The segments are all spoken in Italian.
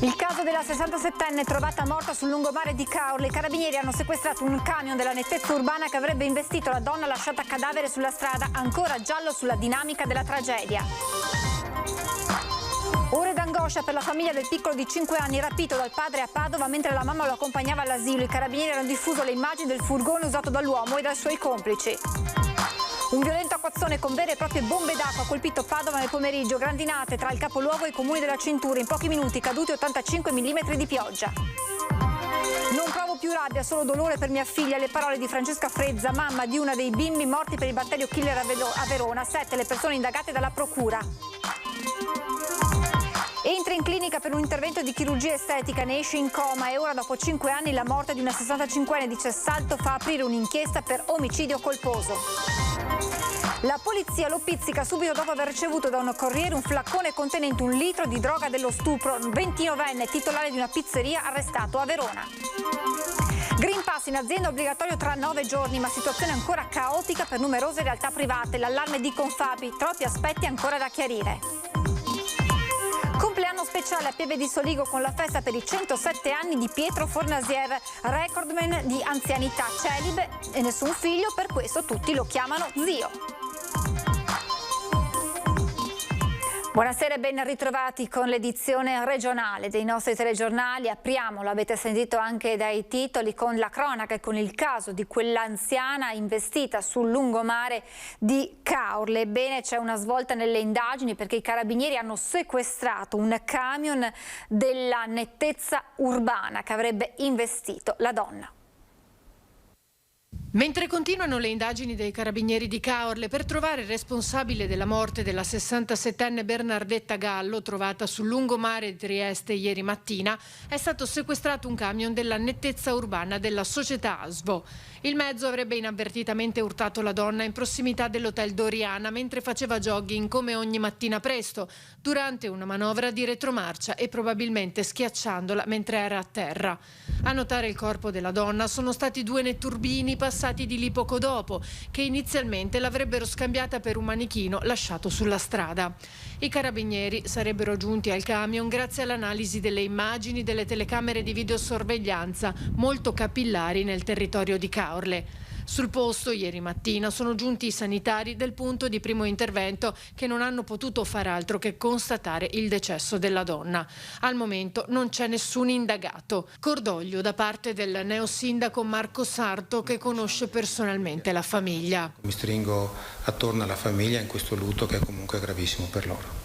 Il caso della 67enne trovata morta sul lungomare di Caorle. I carabinieri hanno sequestrato un camion della nettezza urbana che avrebbe investito la donna lasciata cadavere sulla strada, ancora giallo sulla dinamica della tragedia. Ore d'angoscia per la famiglia del piccolo di 5 anni rapito dal padre a Padova mentre la mamma lo accompagnava all'asilo. I carabinieri hanno diffuso le immagini del furgone usato dall'uomo e dai suoi complici. Un violento acquazzone con vere e proprie bombe d'acqua ha colpito Padova nel pomeriggio, grandinate tra il capoluogo e i comuni della cintura, in pochi minuti caduti 85 mm di pioggia. Non provo più rabbia, solo dolore per mia figlia, le parole di Francesca Frezza, mamma di una dei bimbi morti per il batterio killer a Verona, 7 le persone indagate dalla procura. Entra in clinica per un intervento di chirurgia estetica, ne esce in coma e ora dopo 5 anni la morte di una 65enne di Cessalto fa aprire un'inchiesta per omicidio colposo. La polizia lo pizzica subito dopo aver ricevuto da un corriere un flaccone contenente 1 litro di droga dello stupro, 29enne titolare di una pizzeria arrestato a Verona. Green Pass in azienda obbligatorio tra 9 giorni, ma situazione ancora caotica per numerose realtà private. L'allarme di Confapi, troppi aspetti ancora da chiarire. Compleanno speciale a Pieve di Soligo con la festa per i 107 anni di Pietro Fornasier, recordman di anzianità, celibe e nessun figlio, per questo tutti lo chiamano zio. Buonasera e ben ritrovati con l'edizione regionale dei nostri telegiornali. Apriamo, l'avete sentito anche dai titoli, con la cronaca e con il caso di quell'anziana investita sul lungomare di Caorle. Ebbene, c'è una svolta nelle indagini perché i carabinieri hanno sequestrato un camion della nettezza urbana che avrebbe investito la donna. Mentre continuano le indagini dei carabinieri di Caorle per trovare il responsabile della morte della 67enne Bernardetta Gallo, trovata sul lungomare di Trieste ieri mattina, è stato sequestrato un camion della nettezza urbana della società ASVO. Il mezzo avrebbe inavvertitamente urtato la donna in prossimità dell'hotel Doriana mentre faceva jogging come ogni mattina presto, durante una manovra di retromarcia e probabilmente schiacciandola mentre era a terra. A notare il corpo della donna sono stati 2 netturbini passati di lì poco dopo, che inizialmente l'avrebbero scambiata per un manichino lasciato sulla strada. I carabinieri sarebbero giunti al camion grazie all'analisi delle immagini delle telecamere di videosorveglianza molto capillari nel territorio di Caorle. Sul posto ieri mattina sono giunti i sanitari del punto di primo intervento che non hanno potuto far altro che constatare il decesso della donna. Al momento non c'è nessun indagato. Cordoglio da parte del neosindaco Marco Sarto che conosce personalmente la famiglia. Mi stringo attorno alla famiglia in questo lutto che è comunque gravissimo per loro.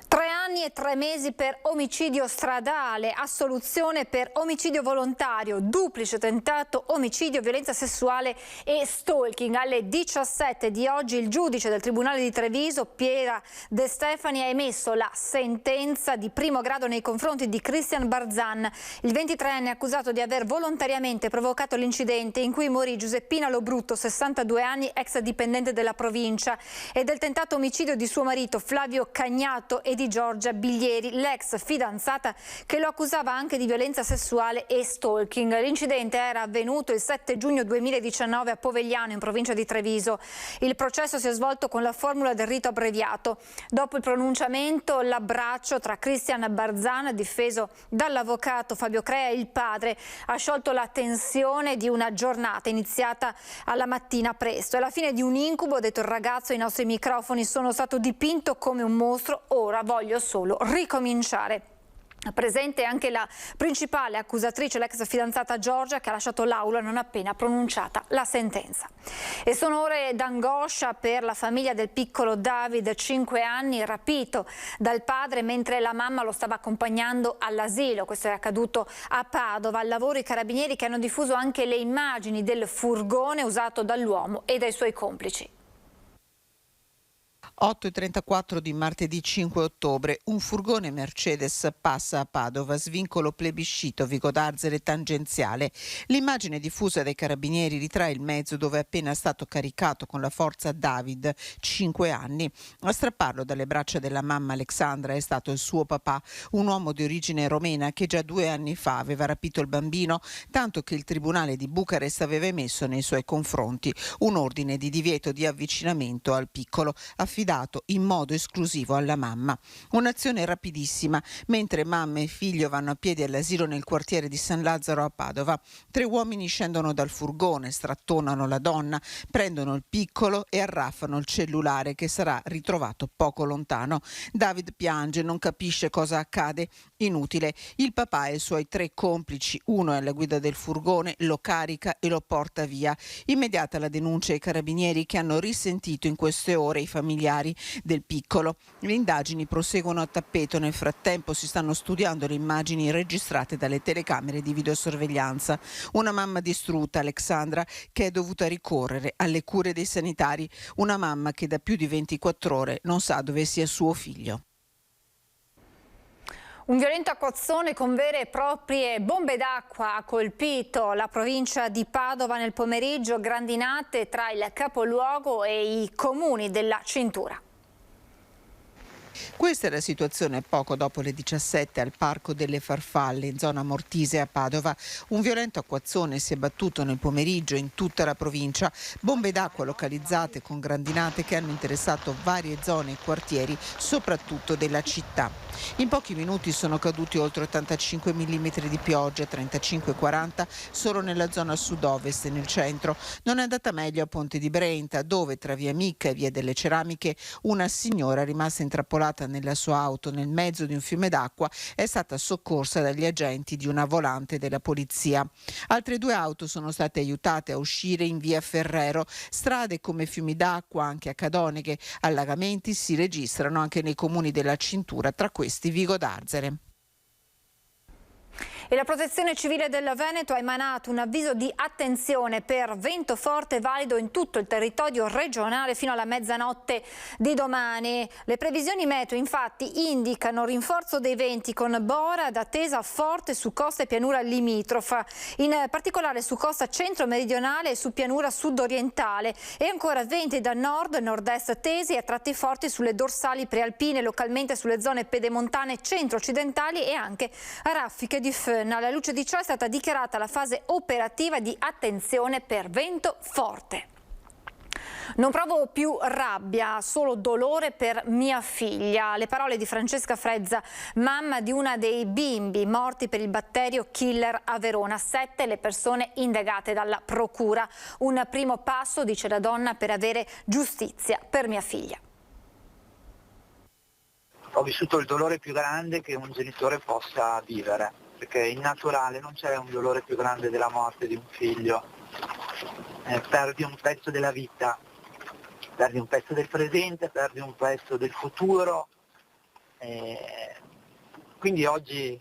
3 anni e 3 mesi per omicidio stradale, assoluzione per omicidio volontario, duplice tentato omicidio, violenza sessuale e stalking. Alle 17 di oggi il giudice del Tribunale di Treviso, Piera De Stefani, ha emesso la sentenza di primo grado nei confronti di Christian Barzan, il 23enne accusato di aver volontariamente provocato l'incidente in cui morì Giuseppina Lobrutto, 62 anni, ex dipendente della provincia, e del tentato omicidio di suo marito Flavio Cagnato e di Giorgia Biglieri, l'ex fidanzata che lo accusava anche di violenza sessuale e stalking. L'incidente era avvenuto il 7 giugno 2019 a Povegliano, in provincia di Treviso. Il processo si è svolto con la formula del rito abbreviato. Dopo il pronunciamento, l'abbraccio tra Christian Barzan, difeso dall'avvocato Fabio Crea, e il padre ha sciolto la tensione di una giornata iniziata alla mattina presto. Alla fine di un incubo, ha detto il ragazzo ai nostri microfoni, sono stato dipinto come un mostro, ora voglio solo ricominciare. Presente anche la principale accusatrice, l'ex fidanzata Giorgia, che ha lasciato l'aula non appena pronunciata la sentenza. E sono ore d'angoscia per la famiglia del piccolo David, 5 anni, rapito dal padre mentre la mamma lo stava accompagnando all'asilo. Questo è accaduto a Padova. Al lavoro i carabinieri che hanno diffuso anche le immagini del furgone usato dall'uomo e dai suoi complici. 8:34 di martedì 5 ottobre, un furgone Mercedes passa a Padova, svincolo Plebiscito, Vico d'Arzere tangenziale. L'immagine diffusa dai carabinieri ritrae il mezzo dove è appena stato caricato con la forza David, 5 anni. A strapparlo dalle braccia della mamma Alexandra è stato il suo papà, un uomo di origine romena che già 2 anni fa aveva rapito il bambino, tanto che il tribunale di Bucarest aveva emesso nei suoi confronti un ordine di divieto di avvicinamento al piccolo, affidato affidato in modo esclusivo alla mamma. Un'azione rapidissima, mentre mamma e figlio vanno a piedi all'asilo nel quartiere di San Lazzaro a Padova. 3 uomini scendono dal furgone, strattonano la donna, prendono il piccolo e arraffano il cellulare che sarà ritrovato poco lontano. David piange, non capisce cosa accade. Inutile. Il papà e i suoi 3 complici, uno è alla guida del furgone, lo carica e lo porta via. Immediata la denuncia ai carabinieri che hanno risentito in queste ore i familiari del piccolo. Le indagini proseguono a tappeto. Nel frattempo si stanno studiando le immagini registrate dalle telecamere di videosorveglianza. Una mamma distrutta, Alexandra, che è dovuta ricorrere alle cure dei sanitari. Una mamma che da più di 24 ore non sa dove sia suo figlio. Un violento acquazzone con vere e proprie bombe d'acqua ha colpito la provincia di Padova nel pomeriggio, grandinate tra il capoluogo e i comuni della cintura. Questa è la situazione poco dopo le 17 al Parco delle Farfalle, in zona Mortise a Padova. Un violento acquazzone si è battuto nel pomeriggio in tutta la provincia. Bombe d'acqua localizzate con grandinate che hanno interessato varie zone e quartieri, soprattutto della città. In pochi minuti sono caduti oltre 85 mm di pioggia, 35-40 solo nella zona sud-ovest e nel centro. Non è andata meglio a Ponte di Brenta, dove tra via Micca e via delle Ceramiche una signora rimasta intrappolata nella sua auto nel mezzo di un fiume d'acqua è stata soccorsa dagli agenti di una volante della polizia. Altre 2 auto sono state aiutate a uscire in via Ferrero. Strade come fiumi d'acqua anche a Cadoneghe. Allagamenti si registrano anche nei comuni della cintura, tra questi Vigo d'Arzere. E la Protezione Civile del Veneto ha emanato un avviso di attenzione per vento forte valido in tutto il territorio regionale fino alla mezzanotte di domani. Le previsioni meteo infatti indicano rinforzo dei venti con bora ad attesa forte su costa e pianura limitrofa, in particolare su costa centro-meridionale e su pianura sud-orientale, e ancora venti da nord e nord-est tesi e a tratti forti sulle dorsali prealpine, localmente sulle zone pedemontane centro-occidentali e anche a raffiche di fönn. Alla luce di ciò è stata dichiarata la fase operativa di attenzione per vento forte. Non provo più rabbia, solo dolore per mia figlia. Le parole di Francesca Frezza, mamma di una dei bimbi morti per il batterio killer a Verona. 7 le persone indagate dalla procura. Un primo passo, dice la donna, per avere giustizia per mia figlia. Ho vissuto il dolore più grande che un genitore possa vivere, perché in naturale non c'è un dolore più grande della morte di un figlio. Perdi un pezzo della vita, perdi un pezzo del presente, perdi un pezzo del futuro. Quindi oggi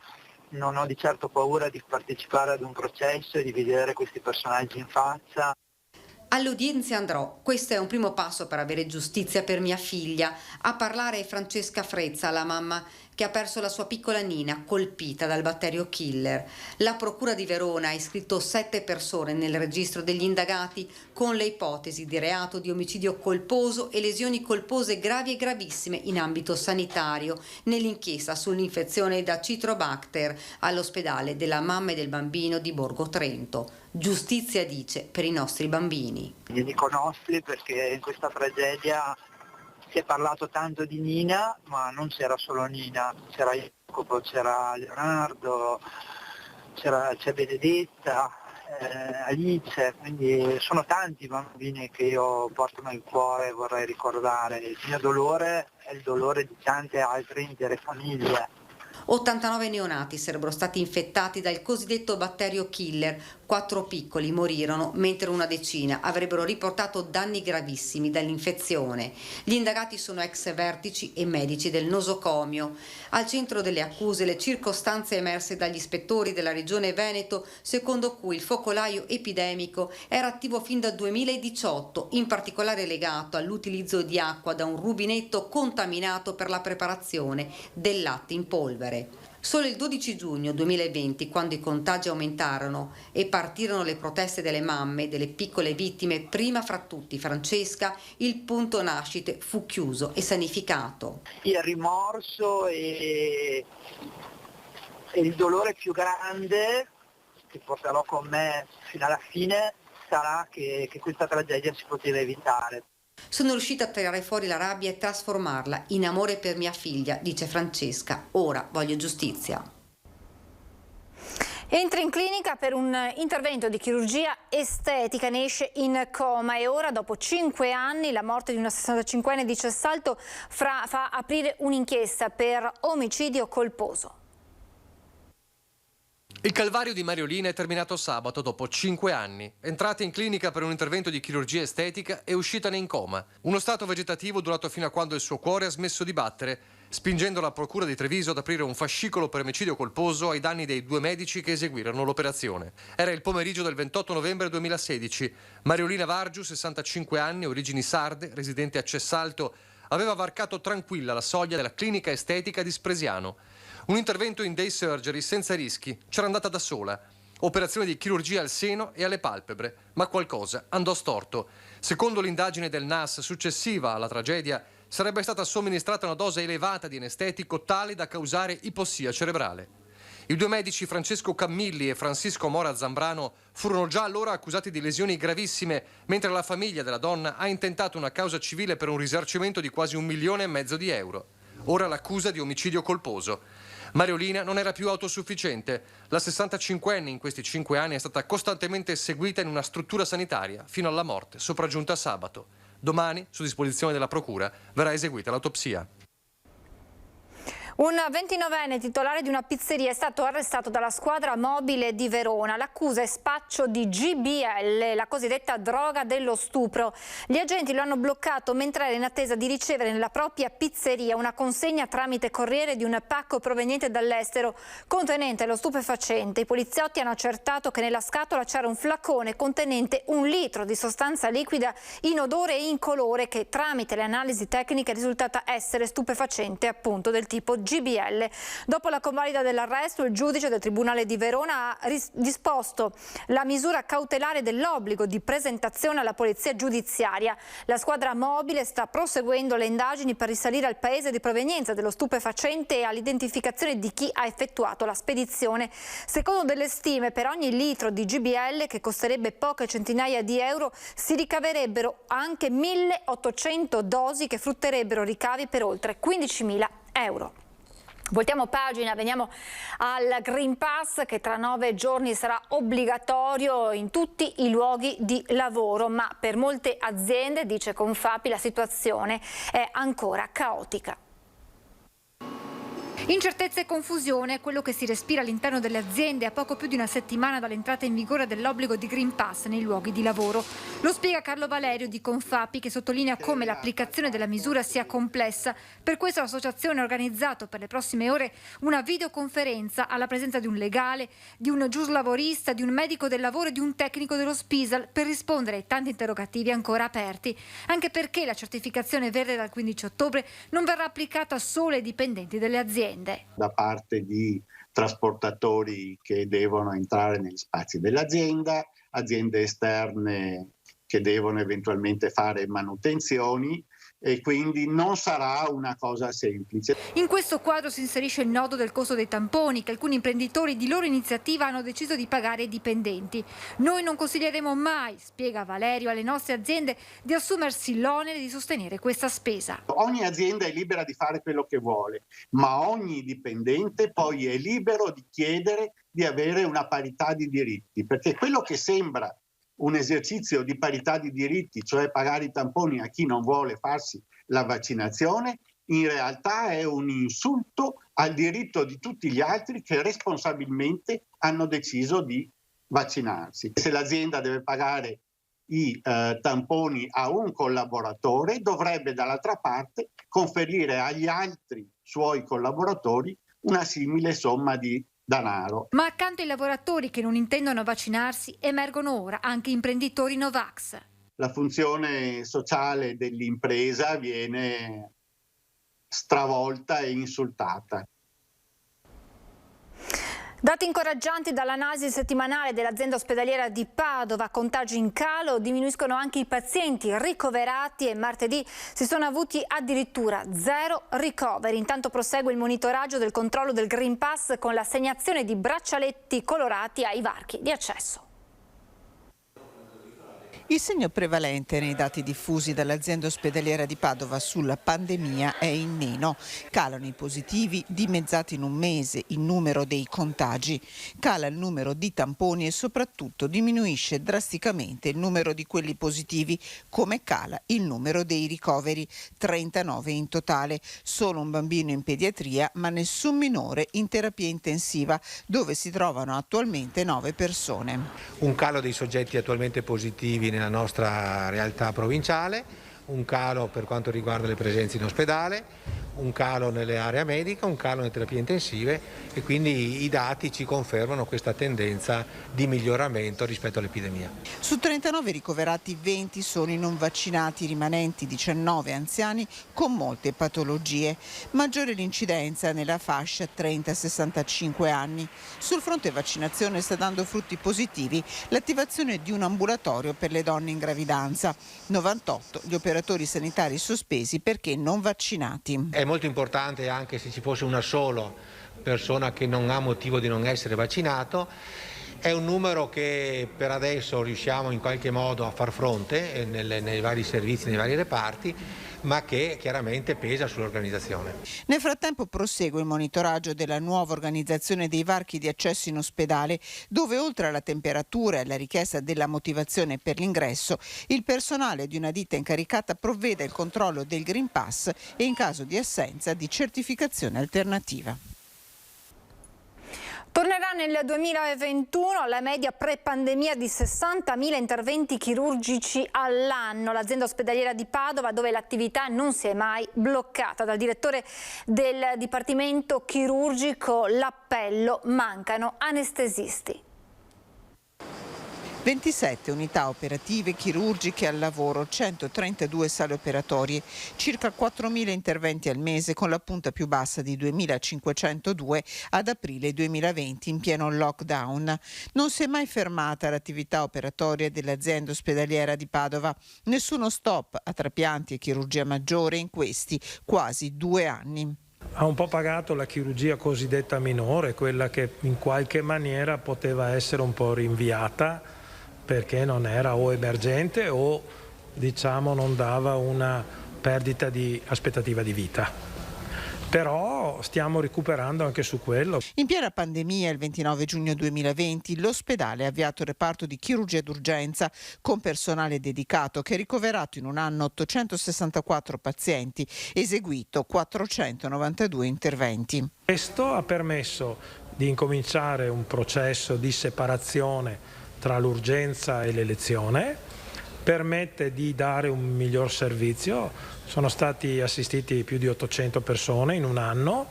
non ho di certo paura di partecipare ad un processo e di vedere questi personaggi in faccia. All'udienza andrò, questo è un primo passo per avere giustizia per mia figlia. A parlare è Francesca Frezza, la mamma che ha perso la sua piccola Nina, colpita dal batterio killer. La Procura di Verona ha iscritto 7 persone nel registro degli indagati con le ipotesi di reato di omicidio colposo e lesioni colpose gravi e gravissime in ambito sanitario nell'inchiesta sull'infezione da Citrobacter all'ospedale della mamma e del bambino di Borgo Trento. Giustizia, dice, per i nostri bambini. Io dico nostri perché in questa tragedia si è parlato tanto di Nina, ma non c'era solo Nina, c'era Jacopo, c'era Leonardo, c'è Benedetta, Alice, quindi sono tanti i bambini che io porto nel cuore e vorrei ricordare. Il mio dolore è il dolore di tante altre intere famiglie. 89 neonati sarebbero stati infettati dal cosiddetto batterio killer, 4 piccoli morirono, mentre una decina avrebbero riportato danni gravissimi dall'infezione. Gli indagati sono ex vertici e medici del nosocomio. Al centro delle accuse le circostanze emerse dagli ispettori della Regione Veneto, secondo cui il focolaio epidemico era attivo fin dal 2018, in particolare legato all'utilizzo di acqua da un rubinetto contaminato per la preparazione del latte in polvere. Solo il 12 giugno 2020, quando i contagi aumentarono e partirono le proteste delle mamme delle piccole vittime, prima fra tutti Francesca, il punto nascite fu chiuso e sanificato. Il rimorso e il dolore più grande che porterò con me fino alla fine sarà che questa tragedia si poteva evitare. Sono riuscita a tirare fuori la rabbia e trasformarla in amore per mia figlia, dice Francesca. Ora voglio giustizia. Entra in clinica per un intervento di chirurgia estetica, ne esce in coma e ora, dopo 5 anni, la morte di una 65enne di Cessalto fa aprire un'inchiesta per omicidio colposo. Il calvario di Mariolina è terminato sabato dopo 5 anni. Entrata in clinica per un intervento di chirurgia estetica e uscitane in coma. Uno stato vegetativo durato fino a quando il suo cuore ha smesso di battere, spingendo la procura di Treviso ad aprire un fascicolo per omicidio colposo ai danni dei 2 medici che eseguirono l'operazione. Era il pomeriggio del 28 novembre 2016. Mariolina Vargiu, 65 anni, origini sarde, residente a Cessalto, aveva varcato tranquilla la soglia della clinica estetica di Spresiano. Un intervento in day surgery senza rischi, c'era andata da sola. Operazione di chirurgia al seno e alle palpebre, ma qualcosa andò storto. Secondo l'indagine del NAS successiva alla tragedia, sarebbe stata somministrata una dose elevata di anestetico tale da causare ipossia cerebrale. I 2 medici Francesco Cammilli e Francisco Mora Zambrano furono già allora accusati di lesioni gravissime, mentre la famiglia della donna ha intentato una causa civile per un risarcimento di quasi 1,5 milioni di euro. Ora l'accusa di omicidio colposo. Mariolina non era più autosufficiente. La 65enne in questi 5 anni è stata costantemente seguita in una struttura sanitaria fino alla morte, sopraggiunta sabato. Domani, su disposizione della procura, verrà eseguita l'autopsia. Un 29enne titolare di una pizzeria è stato arrestato dalla squadra mobile di Verona. L'accusa è spaccio di GBL, la cosiddetta droga dello stupro. Gli agenti lo hanno bloccato mentre era in attesa di ricevere nella propria pizzeria una consegna tramite corriere di un pacco proveniente dall'estero contenente lo stupefacente. I poliziotti hanno accertato che nella scatola c'era un flacone contenente 1 litro di sostanza liquida inodore e incolore che tramite le analisi tecniche è risultata essere stupefacente, appunto del tipo GBL. Dopo la convalida dell'arresto, il giudice del Tribunale di Verona ha disposto la misura cautelare dell'obbligo di presentazione alla polizia giudiziaria. La squadra mobile sta proseguendo le indagini per risalire al paese di provenienza dello stupefacente e all'identificazione di chi ha effettuato la spedizione. Secondo delle stime, per ogni litro di GBL, che costerebbe poche centinaia di euro, si ricaverebbero anche 1.800 dosi che frutterebbero ricavi per oltre 15.000 euro. Voltiamo pagina, veniamo al Green Pass che tra 9 giorni sarà obbligatorio in tutti i luoghi di lavoro, ma per molte aziende, dice Confapi, la situazione è ancora caotica. Incertezza e confusione è quello che si respira all'interno delle aziende a poco più di una settimana dall'entrata in vigore dell'obbligo di Green Pass nei luoghi di lavoro. Lo spiega Carlo Valerio di Confapi, che sottolinea come l'applicazione della misura sia complessa. Per questo l'associazione ha organizzato per le prossime ore una videoconferenza alla presenza di un legale, di un giuslavorista, di un medico del lavoro e di un tecnico dello Spisal per rispondere ai tanti interrogativi ancora aperti. Anche perché la certificazione verde dal 15 ottobre non verrà applicata solo ai dipendenti delle aziende. Da parte di trasportatori che devono entrare negli spazi dell'azienda, aziende esterne che devono eventualmente fare manutenzioni, e quindi non sarà una cosa semplice. In questo quadro si inserisce il nodo del costo dei tamponi che alcuni imprenditori di loro iniziativa hanno deciso di pagare ai dipendenti. Noi non consiglieremo mai, spiega Valerio, alle nostre aziende di assumersi l'onere di sostenere questa spesa. Ogni azienda è libera di fare quello che vuole, ma ogni dipendente poi è libero di chiedere di avere una parità di diritti, perché quello che sembra un esercizio di parità di diritti, cioè pagare i tamponi a chi non vuole farsi la vaccinazione, in realtà è un insulto al diritto di tutti gli altri che responsabilmente hanno deciso di vaccinarsi. Se l'azienda deve pagare i tamponi a un collaboratore, dovrebbe dall'altra parte conferire agli altri suoi collaboratori una simile somma di denaro. Ma accanto ai lavoratori che non intendono vaccinarsi, emergono ora anche imprenditori Novax. La funzione sociale dell'impresa viene stravolta e insultata. Dati incoraggianti dall'analisi settimanale dell'azienda ospedaliera di Padova, contagi in calo, diminuiscono anche i pazienti ricoverati e martedì si sono avuti addirittura 0 ricoveri. Intanto prosegue il monitoraggio del controllo del Green Pass con l'assegnazione di braccialetti colorati ai varchi di accesso. Il segno prevalente nei dati diffusi dall'azienda ospedaliera di Padova sulla pandemia è in meno. Calano i positivi, dimezzati in un mese il numero dei contagi. Cala il numero di tamponi e soprattutto diminuisce drasticamente il numero di quelli positivi, come cala il numero dei ricoveri, 39 in totale. Solo un bambino in pediatria, ma nessun minore in terapia intensiva, dove si trovano attualmente 9 persone. Un calo dei soggetti attualmente positivi nella nostra realtà provinciale, un calo per quanto riguarda le presenze in ospedale, un calo nelle aree mediche, un calo nelle terapie intensive e quindi i dati ci confermano questa tendenza di miglioramento rispetto all'epidemia. Su 39 ricoverati 20 sono i non vaccinati, rimanenti 19 anziani con molte patologie. Maggiore l'incidenza nella fascia 30-65 anni. Sul fronte vaccinazione sta dando frutti positivi l'attivazione di un ambulatorio per le donne in gravidanza. 98 gli operatori sanitari sospesi perché non vaccinati. È molto importante anche se ci fosse una sola persona che non ha motivo di non essere vaccinato. È un numero che per adesso riusciamo in qualche modo a far fronte nei vari servizi, nei vari reparti, ma che chiaramente pesa sull'organizzazione. Nel frattempo prosegue il monitoraggio della nuova organizzazione dei varchi di accesso in ospedale, dove oltre alla temperatura e alla richiesta della motivazione per l'ingresso, il personale di una ditta incaricata provvede al controllo del Green Pass e in caso di assenza di certificazione alternativa. Tornerà nel 2021 la media pre-pandemia di 60.000 interventi chirurgici all'anno. L'azienda ospedaliera di Padova, dove l'attività non si è mai bloccata. Dal direttore del Dipartimento Chirurgico l'appello: mancano anestesisti. 27 unità operative chirurgiche al lavoro, 132 sale operatorie, circa 4.000 interventi al mese, con la punta più bassa di 2.502 ad aprile 2020 in pieno lockdown. Non si è mai fermata l'attività operatoria dell'azienda ospedaliera di Padova. Nessuno stop a trapianti e chirurgia maggiore in questi quasi 2 anni. Ha un po' pagato la chirurgia cosiddetta minore, quella che in qualche maniera poteva essere un po' rinviata perché non era o emergente o diciamo non dava una perdita di aspettativa di vita. Però stiamo recuperando anche su quello. In piena pandemia, il 29 giugno 2020, l'ospedale ha avviato il reparto di chirurgia d'urgenza con personale dedicato che ha ricoverato in un anno 864 pazienti, eseguito 492 interventi. Questo ha permesso di incominciare un processo di separazione tra l'urgenza e l'elezione, permette di dare un miglior servizio. Sono stati assistiti più di 800 persone in un anno,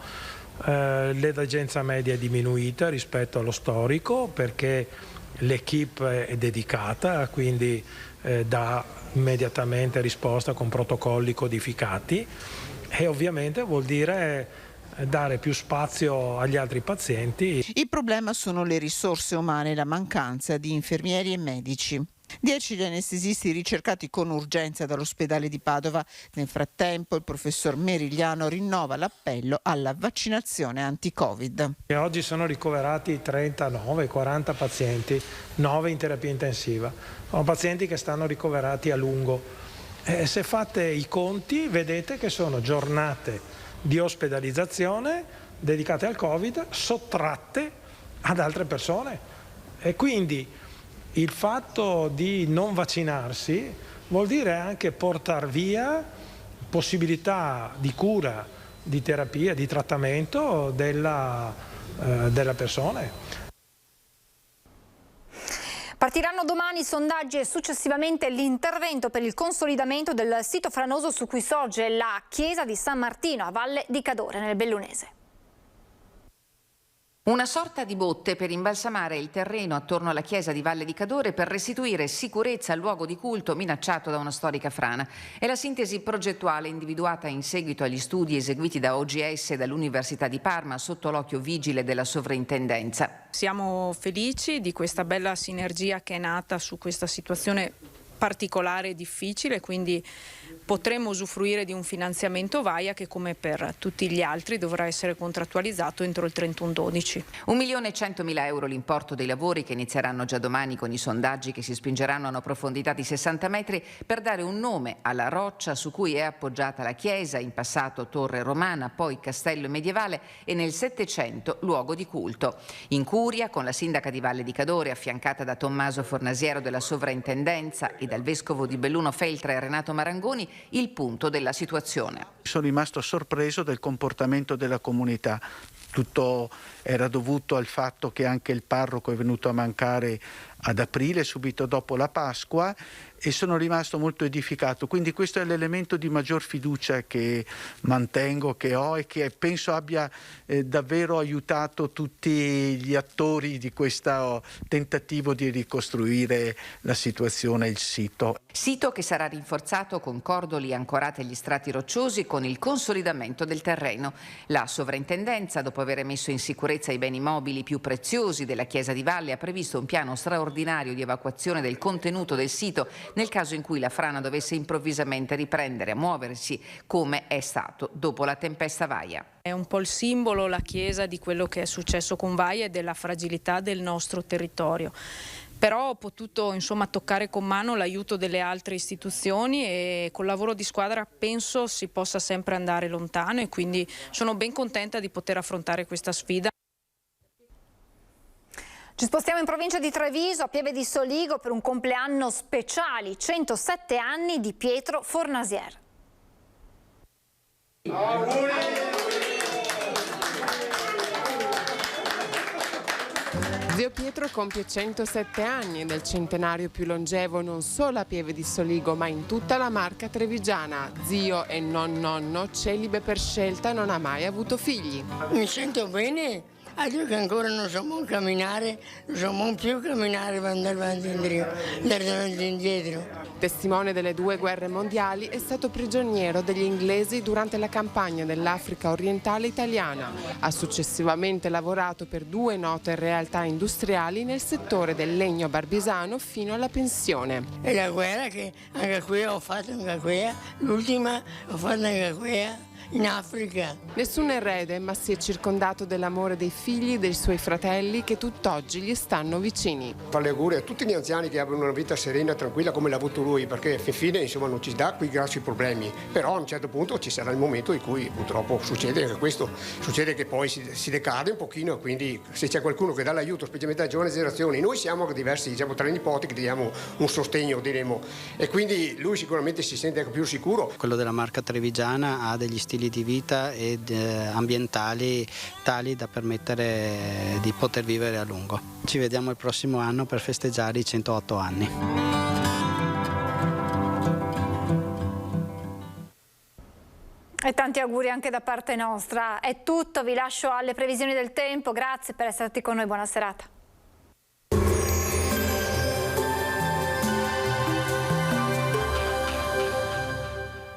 l'emergenza media è diminuita rispetto allo storico perché l'equipe è dedicata, quindi dà immediatamente risposta con protocolli codificati e ovviamente vuol dire dare più spazio agli altri pazienti. Il problema sono le risorse umane e la mancanza di infermieri e medici. 10 gli anestesisti ricercati con urgenza dall'ospedale di Padova. Nel frattempo il professor Merigliano rinnova l'appello alla vaccinazione anti-Covid. E oggi sono ricoverati 39-40 pazienti, 9 in terapia intensiva. Sono pazienti che stanno ricoverati a lungo. Se fate i conti vedete che sono giornate di ospedalizzazione dedicate al Covid sottratte ad altre persone e quindi il fatto di non vaccinarsi vuol dire anche portar via possibilità di cura, di terapia, di trattamento della persona. Partiranno domani i sondaggi e successivamente l'intervento per il consolidamento del sito franoso su cui sorge la chiesa di San Martino a Valle di Cadore, nel Bellunese. Una sorta di botte per imbalsamare il terreno attorno alla chiesa di Valle di Cadore per restituire sicurezza al luogo di culto minacciato da una storica frana. È la sintesi progettuale individuata in seguito agli studi eseguiti da OGS e dall'Università di Parma sotto l'occhio vigile della sovrintendenza. Siamo felici di questa bella sinergia che è nata su questa situazione particolare e difficile, quindi potremo usufruire di un finanziamento VAIA che, come per tutti gli altri, dovrà essere contrattualizzato entro il 31/12. 1.100.000 euro l'importo dei lavori che inizieranno già domani con i sondaggi che si spingeranno a una profondità di 60 metri per dare un nome alla roccia su cui è appoggiata la chiesa, in passato torre romana, poi castello medievale e nel Settecento luogo di culto. In Curia, con la sindaca di Valle di Cadore affiancata da Tommaso Fornasiero della Sovrintendenza e dal vescovo di Belluno Feltre e Renato Marangoni, il punto della situazione. Sono rimasto sorpreso del comportamento della comunità. Tutto era dovuto al fatto che anche il parroco è venuto a mancare ad aprile, subito dopo la Pasqua, e sono rimasto molto edificato. Quindi questo è l'elemento di maggior fiducia che mantengo, che ho e che penso abbia davvero aiutato tutti gli attori di questo tentativo di ricostruire la situazione, il sito. Sito che sarà rinforzato con cordoli ancorati agli strati rocciosi con il consolidamento del terreno. La sovrintendenza, dopo aver messo in sicurezza i beni mobili più preziosi della Chiesa di Valle, ha previsto un piano straordinario di evacuazione del contenuto del sito nel caso in cui la frana dovesse improvvisamente riprendere a muoversi, come è stato dopo la tempesta Vaia. È un po' il simbolo, la chiesa, di quello che è successo con Vaia e della fragilità del nostro territorio. Però ho potuto toccare con mano l'aiuto delle altre istituzioni e col lavoro di squadra penso si possa sempre andare lontano, e quindi sono ben contenta di poter affrontare questa sfida. Ci spostiamo in provincia di Treviso, a Pieve di Soligo, per un compleanno speciale, 107 anni di Pietro Fornasier. Zio Pietro compie 107 anni ed è il centenario più longevo non solo a Pieve di Soligo ma in tutta la Marca trevigiana. Zio e non nonno, celibe per scelta, non ha mai avuto figli. Mi sento bene, adesso che ancora non so camminare, non so più camminare per andare avanti e indietro. Testimone delle 2 guerre mondiali, è stato prigioniero degli inglesi durante la campagna dell'Africa orientale italiana. Ha successivamente lavorato per 2 note realtà industriali nel settore del legno barbisano fino alla pensione. E la guerra che anche qui ho fatto, l'ultima ho fatto anche qui. In Africa. Nessun erede, ma si è circondato dell'amore dei figli e dei suoi fratelli che tutt'oggi gli stanno vicini. Fa le auguri a tutti gli anziani che abbiano una vita serena e tranquilla come l'ha avuto lui, perché alla fine non ci dà quei grossi problemi, però a un certo punto ci sarà il momento in cui purtroppo succede anche questo, succede che poi si decade un pochino, quindi se c'è qualcuno che dà l'aiuto, specialmente alle giovani generazioni, noi siamo diversi, 3 nipoti che diamo un sostegno, diremo, e quindi lui sicuramente si sente anche più sicuro. Quello della Marca trevigiana ha degli stili di vita ed ambientali tali da permettere di poter vivere a lungo. Ci vediamo il prossimo anno per festeggiare i 108 anni. E tanti auguri anche da parte nostra. È tutto, vi lascio alle previsioni del tempo. Grazie per essere stati con noi, buona serata.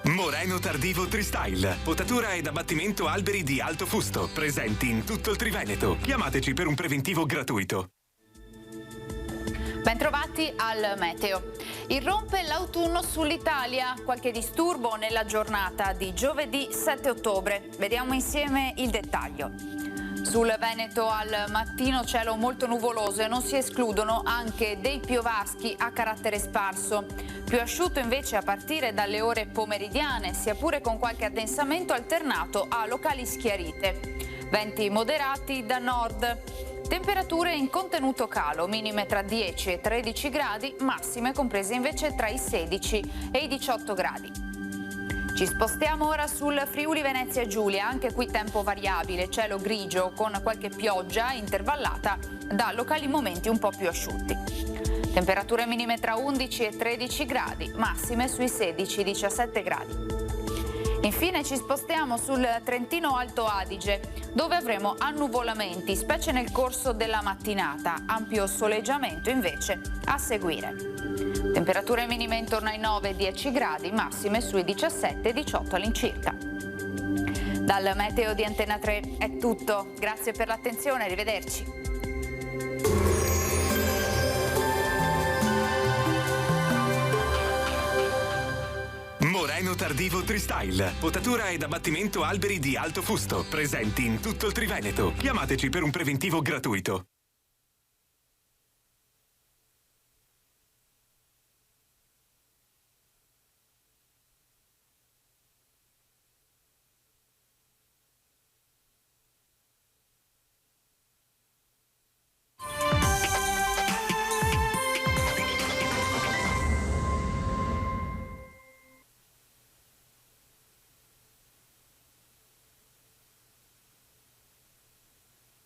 Moreno Tardivo Tristyle. Potatura ed abbattimento alberi di alto fusto. Presenti in tutto il Triveneto. Chiamateci per un preventivo gratuito. Bentrovati al meteo. Irrompe l'autunno sull'Italia. Qualche disturbo nella giornata di giovedì 7 ottobre. Vediamo insieme il dettaglio. Sul Veneto al mattino cielo molto nuvoloso e non si escludono anche dei piovaschi a carattere sparso. Più asciutto invece a partire dalle ore pomeridiane, sia pure con qualche addensamento alternato a locali schiarite. Venti moderati da nord. Temperature in contenuto calo, minime tra 10 e 13 gradi, massime comprese invece tra i 16 e i 18 gradi. Ci spostiamo ora sul Friuli Venezia Giulia, anche qui tempo variabile, cielo grigio con qualche pioggia intervallata da locali momenti un po' più asciutti. Temperature minime tra 11 e 13 gradi, massime sui 16-17 gradi. Infine ci spostiamo sul Trentino Alto Adige, dove avremo annuvolamenti, specie nel corso della mattinata, ampio soleggiamento invece a seguire. Temperature minime intorno ai 9-10 gradi, massime sui 17-18 all'incirca. Dal meteo di Antena 3 è tutto, grazie per l'attenzione, arrivederci. Moreno Tardivo Tristyle. Potatura ed abbattimento alberi di alto fusto. Presenti in tutto il Triveneto. Chiamateci per un preventivo gratuito.